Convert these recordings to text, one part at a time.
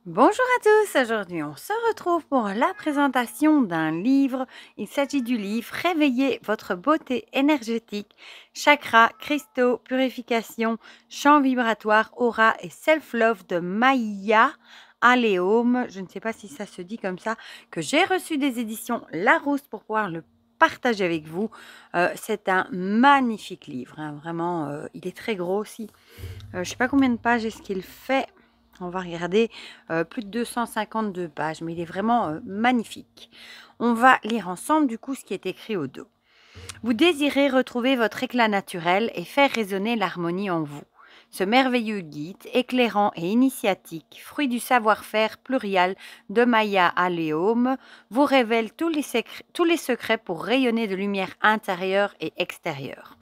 Bonjour à tous, aujourd'hui on se retrouve pour la présentation d'un livre. Il s'agit du livre Réveillez votre beauté énergétique, chakra, cristaux, purification, champ vibratoire, aura et self-love de Maya Alléome. Je ne sais pas si ça se dit comme ça, que j'ai reçu des éditions Larousse pour pouvoir le partager avec vous. C'est un magnifique livre, hein, vraiment, il est très gros aussi. Je ne sais pas combien de pages est-ce qu'il fait. On va regarder, plus de 252 pages, mais il est vraiment magnifique. On va lire ensemble du coup ce qui est écrit au dos. Vous désirez retrouver votre éclat naturel et faire résonner l'harmonie en vous. Ce merveilleux guide, éclairant et initiatique, fruit du savoir-faire plurial de Maya Alléome, vous révèle tous les secrets pour rayonner de lumière intérieure et extérieure.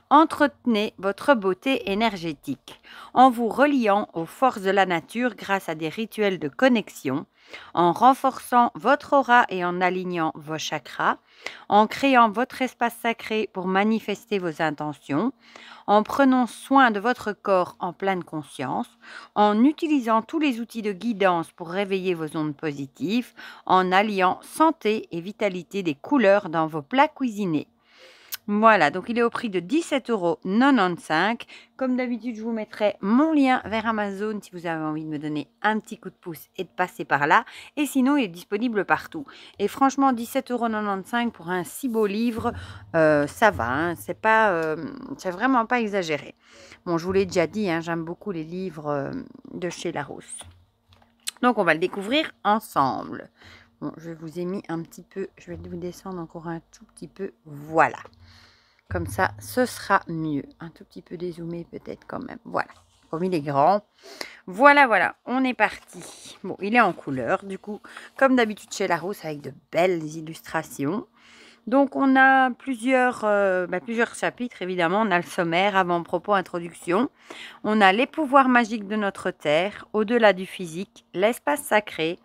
Entretenez votre beauté énergétique en vous reliant aux forces de la nature grâce à des rituels de connexion, en renforçant votre aura et en alignant vos chakras, en créant votre espace sacré pour manifester vos intentions, en prenant soin de votre corps en pleine conscience, en utilisant tous les outils de guidance pour réveiller vos ondes positives, en alliant santé et vitalité des couleurs dans vos plats cuisinés. Voilà, donc il est au prix de 17,95 €. Comme d'habitude, je vous mettrai mon lien vers Amazon si vous avez envie de me donner un petit coup de pouce et de passer par là. Et sinon, il est disponible partout. Et franchement, 17,95 € pour un si beau livre, ça va, hein, c'est vraiment pas exagéré. Bon, je vous l'ai déjà dit, hein, j'aime beaucoup les livres de chez Larousse. Donc, on va le découvrir ensemble. Bon, je vous ai mis un petit peu, je vais vous descendre encore un tout petit peu, voilà. Comme ça, ce sera mieux. Un tout petit peu dézoomé peut-être quand même. Voilà, comme il est grand. Voilà, voilà, on est parti. Bon, il est en couleur, du coup, comme d'habitude chez Larousse, avec de belles illustrations. Donc, on a plusieurs chapitres, évidemment. On a le sommaire, avant-propos, introduction. On a les pouvoirs magiques de notre Terre, au-delà du physique, l'espace sacré,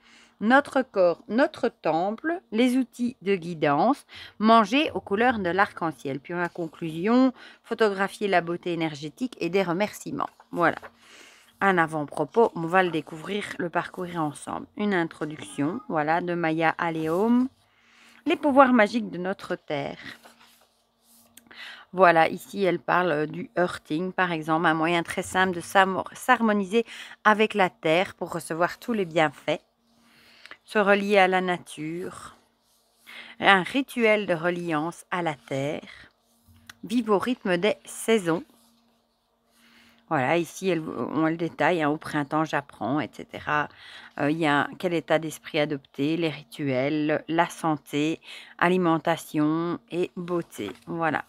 notre corps, notre temple, les outils de guidance, manger aux couleurs de l'arc-en-ciel. Puis en conclusion, photographier la beauté énergétique et des remerciements. Voilà. Un avant-propos, on va le découvrir, le parcourir ensemble. Une introduction, voilà, de Maya Alléome. Les pouvoirs magiques de notre Terre. Voilà, ici, elle parle du earthing, par exemple, un moyen très simple de s'harmoniser avec la Terre pour recevoir tous les bienfaits, se relier à la nature, un rituel de reliance à la Terre, vivre au rythme des saisons. Voilà, ici, on le détaille, hein, au printemps, j'apprends, etc. Il y a quel état d'esprit adopter, les rituels, la santé, alimentation et beauté. Voilà.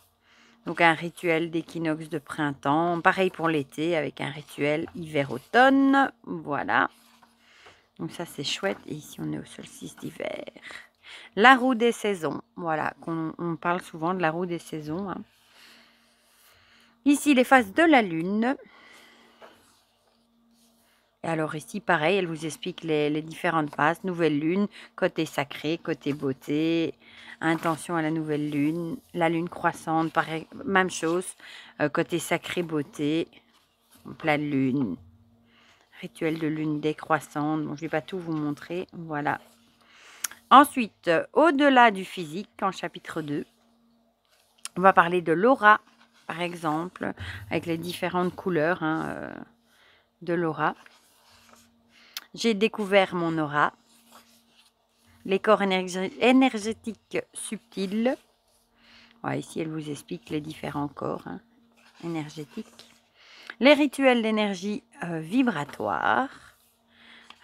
Donc un rituel d'équinoxe de printemps, pareil pour l'été avec un rituel hiver-automne, voilà. Donc ça c'est chouette, et ici on est au solstice d'hiver. La roue des saisons, voilà, on parle souvent de la roue des saisons, hein. Ici les phases de la lune. Et alors ici pareil, elle vous explique les différentes phases, nouvelle lune, côté sacré, côté beauté, intention à la nouvelle lune, la lune croissante, pareil, même chose, côté sacré, beauté, pleine lune, rituel de lune décroissante. Bon, je ne vais pas tout vous montrer, voilà. Ensuite, au-delà du physique, en chapitre 2, on va parler de l'aura, par exemple, avec les différentes couleurs, hein, de l'aura. J'ai découvert mon aura, les corps énergétiques subtils. Ouais, ici, elle vous explique les différents corps, hein, énergétiques. Les rituels d'énergie vibratoire.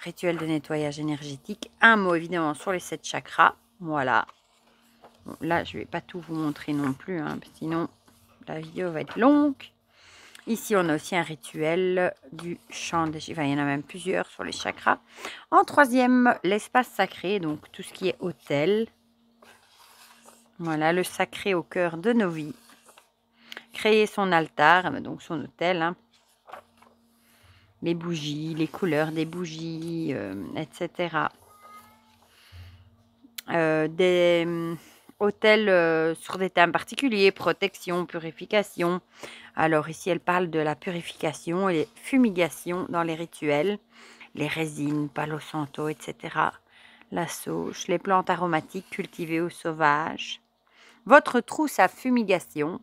Rituel de nettoyage énergétique. Un mot évidemment sur les 7 chakras. Voilà. Bon, là, je ne vais pas tout vous montrer non plus, hein, sinon la vidéo va être longue. Ici, on a aussi un rituel du chant des... Enfin, il y en a même plusieurs sur les chakras. En troisième, l'espace sacré, donc tout ce qui est autel. Voilà, le sacré au cœur de nos vies. Créer son altar, donc son autel, hein. Les bougies, les couleurs des bougies, etc. Des hôtels sur des thèmes particuliers, protection, purification. Alors ici, elle parle de la purification et les fumigations dans les rituels, les résines, Palo Santo, etc. La sauge, les plantes aromatiques cultivées ou sauvages. Votre trousse à fumigation.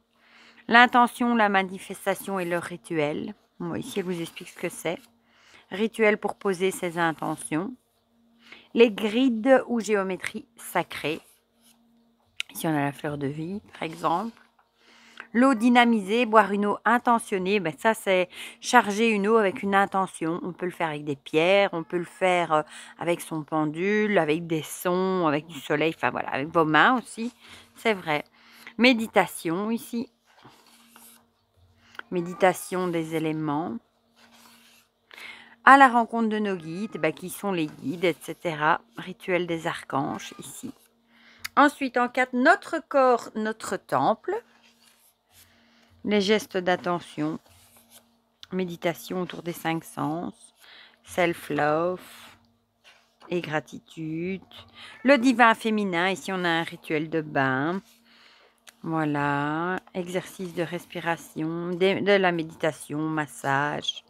L'intention, la manifestation et le rituel. Bon, ici, elle vous explique ce que c'est. Rituel pour poser ses intentions. Les grides ou géométrie sacrée. Ici, on a la fleur de vie, par exemple. L'eau dynamisée, boire une eau intentionnée, ben ça c'est charger une eau avec une intention. On peut le faire avec des pierres, on peut le faire avec son pendule, avec des sons, avec du soleil, enfin voilà, avec vos mains aussi, c'est vrai. Méditation ici. Méditation des éléments. À la rencontre de nos guides, ben, qui sont les guides, etc. Rituel des archanges ici. Ensuite, en 4, notre corps, notre temple. Les gestes d'attention, méditation autour des 5 sens, self-love et gratitude. Le divin féminin, ici on a un rituel de bain. Voilà, exercice de respiration, de la méditation, massage.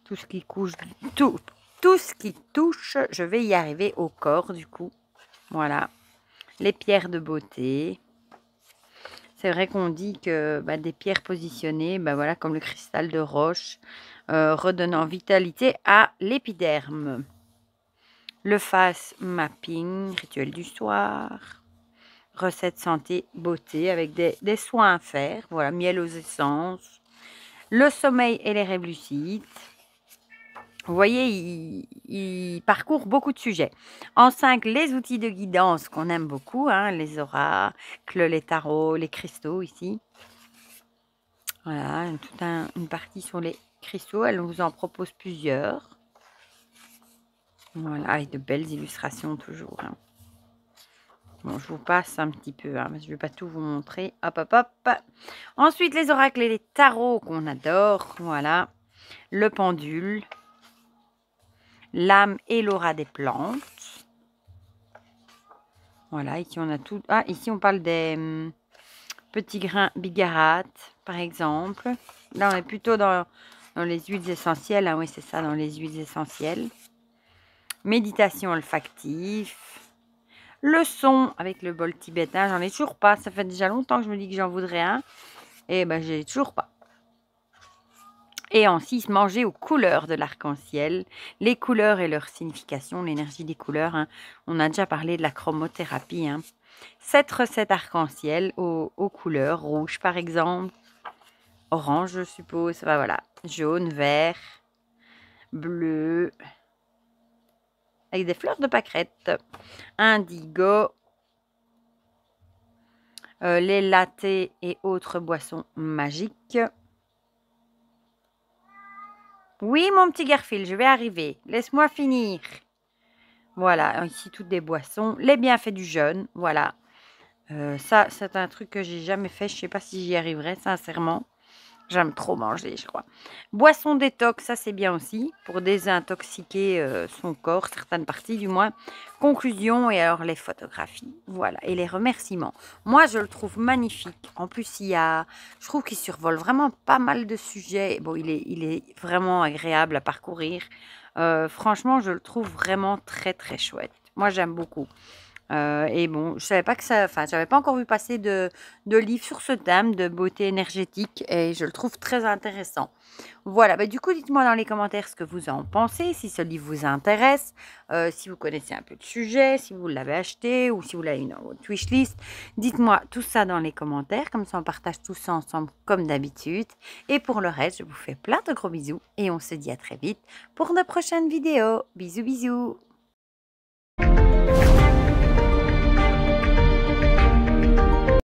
Tout ce qui tout ce qui touche, je vais y arriver au corps du coup. Voilà, les pierres de beauté. C'est vrai qu'on dit que des pierres positionnées, voilà, comme le cristal de roche, redonnant vitalité à l'épiderme. Le face mapping, rituel du soir. Recette santé, beauté avec des soins à faire. Voilà, miel aux essences. Le sommeil et les rêves lucides. Vous voyez, il parcourt beaucoup de sujets. En 5, les outils de guidance qu'on aime beaucoup, hein, les oracles, les tarots, les cristaux ici. Voilà, toute une partie sur les cristaux. Elle vous en propose plusieurs. Voilà, avec de belles illustrations toujours. Hein. Bon, je vous passe un petit peu, hein, mais je ne vais pas tout vous montrer. Hop, hop, hop. Ensuite, les oracles et les tarots qu'on adore. Voilà, le pendule. L'âme et l'aura des plantes. Voilà, ici on a tout. Ah, ici on parle des petits grains bigarates, par exemple. Là, on est plutôt dans les huiles essentielles. Ah oui, c'est ça, dans les huiles essentielles. Méditation olfactive. Le son avec le bol tibétain. J'en ai toujours pas. Ça fait déjà longtemps que je me dis que j'en voudrais un. Et j'ai toujours pas. Et en 6, manger aux couleurs de l'arc-en-ciel. Les couleurs et leur signification, l'énergie des couleurs. Hein. On a déjà parlé de la chromothérapie. Hein. 7 recettes arc-en-ciel aux couleurs. Rouge, par exemple. Orange, je suppose. Enfin, voilà. Jaune, vert, bleu. Avec des fleurs de pâquerette. Indigo. Les lattés et autres boissons magiques. Oui, mon petit Garfield, je vais arriver. Laisse-moi finir. Voilà, ici, toutes des boissons. Les bienfaits du jeûne, voilà. Ça, c'est un truc que j'ai jamais fait. Je ne sais pas si j'y arriverai, sincèrement. J'aime trop manger, je crois. Boisson détox, ça c'est bien aussi. Pour désintoxiquer son corps, certaines parties du moins. Conclusion et alors les photographies. Voilà, et les remerciements. Moi, je le trouve magnifique. En plus, je trouve qu'il survole vraiment pas mal de sujets. Bon, il est vraiment agréable à parcourir. Franchement, je le trouve vraiment très, très chouette. Moi, j'aime beaucoup. Et bon, je savais pas que ça, enfin, j'avais pas encore vu passer de livre sur ce thème de beauté énergétique et je le trouve très intéressant. Voilà, du coup, dites-moi dans les commentaires ce que vous en pensez, si ce livre vous intéresse, si vous connaissez un peu de sujet, si vous l'avez acheté ou si vous l'avez dans votre wishlist. Dites-moi tout ça dans les commentaires, comme ça on partage tout ça ensemble comme d'habitude. Et pour le reste, je vous fais plein de gros bisous et on se dit à très vite pour de prochaines vidéos. Bisous, bisous!